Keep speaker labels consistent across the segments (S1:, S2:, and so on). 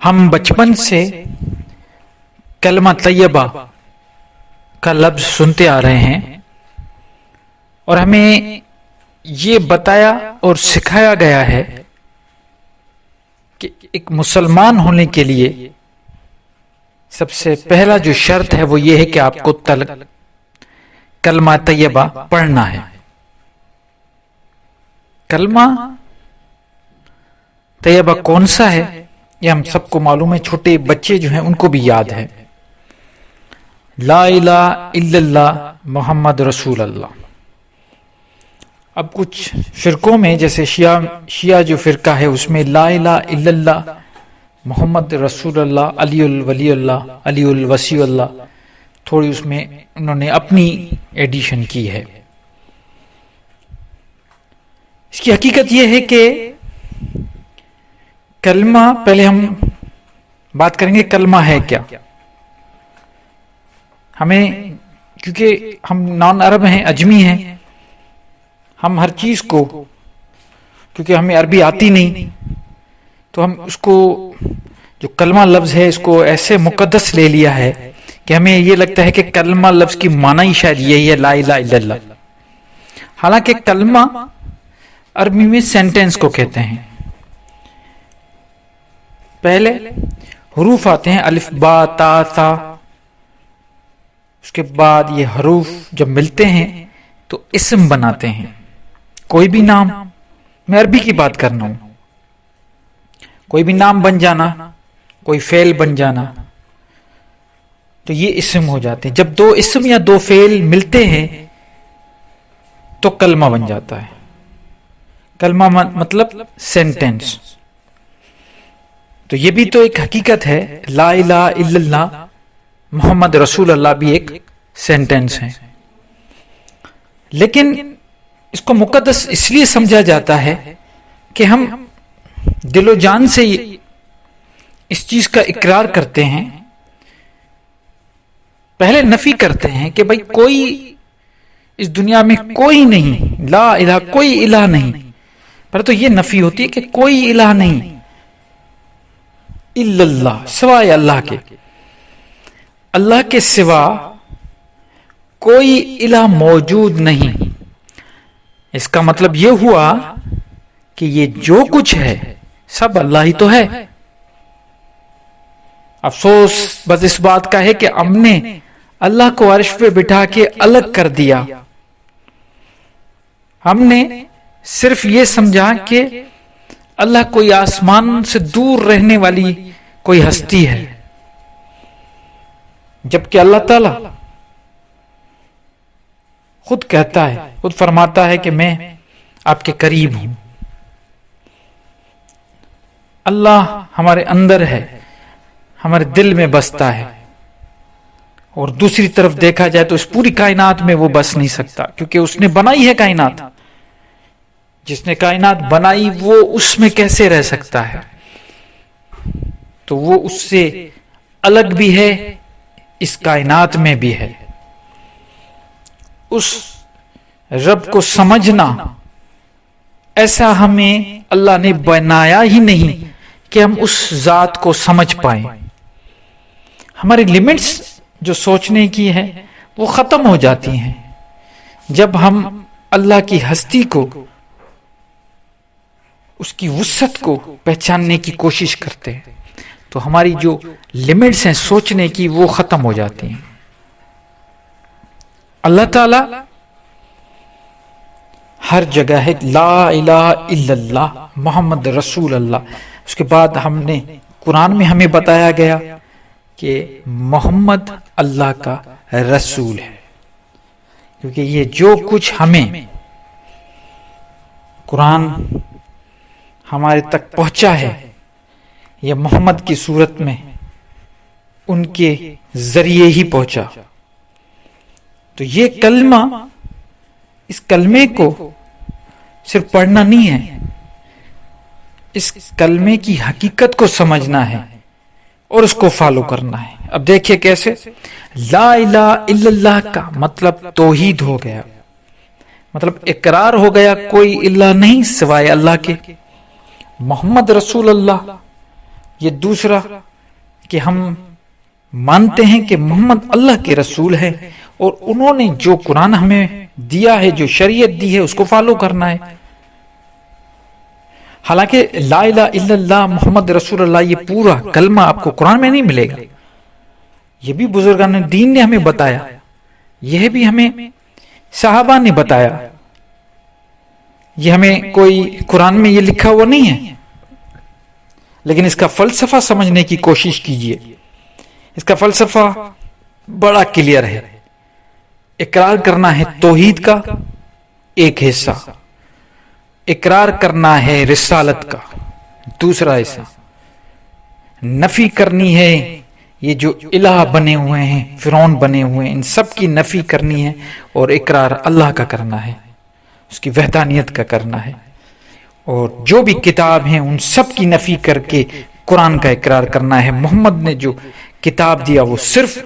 S1: ہم بچپن سے کلمہ طیبہ کا لفظ سنتے آ رہے ہیں اور ہمیں یہ بتایا اور سکھایا گیا ہے کہ ایک مسلمان ہونے کے لیے سب سے پہلا جو شرط ہے وہ یہ ہے کہ آپ کو کلمہ طیبہ پڑھنا ہے. کلمہ طیبہ کون سا ہے یہ ہم سب کو معلوم ہے، چھوٹے بچے جو ہیں ان کو بھی یاد ہے. لا الہ الا اللہ محمد رسول اللہ. اب کچھ فرقوں میں جیسے شیعہ جو فرقہ ہے اس میں لا الہ الا اللہ محمد رسول اللہ علی الولی اللہ علی الوسی اللہ، تھوڑی اس میں انہوں نے اپنی ایڈیشن کی ہے. اس کی حقیقت یہ ہے کہ کلمہ، پہلے ہم بات کریں گے کلمہ ہے کیا. ہمیں کیونکہ ہم نان عرب ہیں، اجمی ہیں، ہم ہر چیز کو، کیونکہ ہمیں عربی آتی نہیں تو ہم اس کو جو کلمہ لفظ ہے اس کو ایسے مقدس لے لیا ہے کہ ہمیں یہ لگتا ہے کہ کلمہ لفظ کی معنی ہی شاید یہی ہے لا الہ الا اللہ. حالانکہ کلمہ عربی میں سینٹینس کو کہتے ہیں. پہلے حروف آتے ہیں الف با تا ثا، اس کے بعد یہ حروف جب ملتے ہیں تو اسم بناتے ہیں. کوئی بھی نام، میں عربی کی بات کرنا ہوں، کوئی بھی نام بن جانا، کوئی فعل بن جانا، تو یہ اسم ہو جاتے ہیں. جب دو اسم یا دو فعل ملتے ہیں تو کلمہ بن جاتا ہے. کلمہ مطلب سینٹینس. تو یہ بھی تو ایک حقیقت ہے، لا الہ الا اللہ محمد رسول اللہ بھی ایک سینٹینس ہے. لیکن اس کو مقدس اس لیے سمجھا جاتا ہے کہ ہم دل و جان سے اس چیز کا اقرار کرتے ہیں. پہلے نفی کرتے ہیں کہ بھائی کوئی اس دنیا میں کوئی نہیں، لا الہ کوئی الہ نہیں. پر تو یہ نفی ہوتی ہے کہ کوئی الہ نہیں الا اللہ، سوائے اللہ کے. اللہ کے سوا کوئی الہ موجود نہیں. اس کا مطلب یہ ہوا کہ یہ جو کچھ ہے سب اللہ ہی تو ہے. افسوس بس اس بات کا ہے کہ ہم نے اللہ کو عرش پہ بٹھا کے الگ کر دیا. ہم نے صرف یہ سمجھا کہ اللہ کوئی آسمان سے دور رہنے والی کوئی ہستی ہے، جبکہ اللہ تعالی خود کہتا ہے، خود فرماتا ہے کہ میں آپ کے قریب ہوں. اللہ ہمارے اندر ہے، ہمارے دل میں بستا ہے. اور دوسری طرف دیکھا جائے تو اس پوری کائنات میں وہ بس نہیں سکتا، کیونکہ اس نے بنائی ہے کائنات. جس نے کائنات بنائی وہ اس میں کیسے رہ سکتا ہے؟ تو وہ اس سے الگ بھی ہے، اس کائنات میں بھی ہے. اس رب کو سمجھنا، ایسا ہمیں اللہ نے بنایا ہی نہیں کہ ہم اس ذات کو سمجھ پائیں. ہماری لمٹس جو سوچنے کی ہے وہ ختم ہو جاتی ہیں جب ہم اللہ کی ہستی کو، اس کی وسعت کو پہچاننے کی کوشش کرتے ہیں. تو ہماری جو لمٹس ہیں سوچنے کی وہ ختم ہو جاتی ہیں. اللہ تعالی ہر جگہ ہے لا الہ الا اللہ محمد رسول اللہ. اس کے بعد ہم نے قرآن میں ہمیں بتایا گیا کہ محمد اللہ کا رسول ہے، کیونکہ یہ جو کچھ ہمیں قرآن ہمارے تک پہنچا ہے یہ محمد کی صورت میں ان کے ذریعے ہی پہنچا. تو یہ کلمہ، اس کلمے کو صرف پڑھنا نہیں ہے، اس کلمے کی حقیقت کو سمجھنا ہے اور اس کو فالو کرنا ہے. اب دیکھیے کیسے. لا الہ الا اللہ کا مطلب توحید ہو گیا، مطلب اقرار ہو گیا کوئی الہ نہیں سوائے اللہ کے. محمد رسول اللہ یہ دوسرا کہ ہم مانتے ہیں کہ محمد اللہ کے رسول ہے اور انہوں نے جو قرآن ہمیں دیا ہے، جو شریعت دی ہے، اس کو فالو کرنا ہے۔ حالانکہ لا الہ الا اللہ محمد رسول اللہ یہ پورا کلمہ آپ کو قرآن میں نہیں ملے گا، یہ بھی بزرگان دین نے ہمیں بتایا، یہ بھی ہمیں صحابہ نے بتایا، یہ ہمیں کوئی قرآن میں یہ لکھا ہوا نہیں ہے۔ لیکن اس کا فلسفہ سمجھنے کی کوشش کیجئے، اس کا فلسفہ بڑا کلیئر ہے۔ اقرار کرنا ہے توحید کا ایک حصہ، اقرار کرنا ہے رسالت کا دوسرا حصہ، نفی کرنی ہے یہ جو الہ بنے ہوئے ہیں، فرعون بنے ہوئے ہیں، ان سب کی نفی کرنی ہے، اور اقرار اللہ کا کرنا ہے، اس کی وحدانیت کا کرنا ہے، اور جو بھی کتاب ہیں ان سب کی نفی کر کے قرآن کا اقرار کرنا ہے۔ محمد نے جو کتاب دیا وہ صرف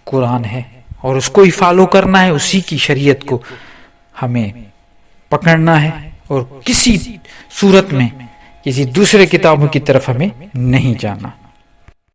S1: قرآن ہے، اور اس کو ہی فالو کرنا ہے، اسی کی شریعت کو ہمیں پکڑنا ہے، اور کسی صورت میں کسی دوسرے کتابوں کی طرف ہمیں نہیں جانا۔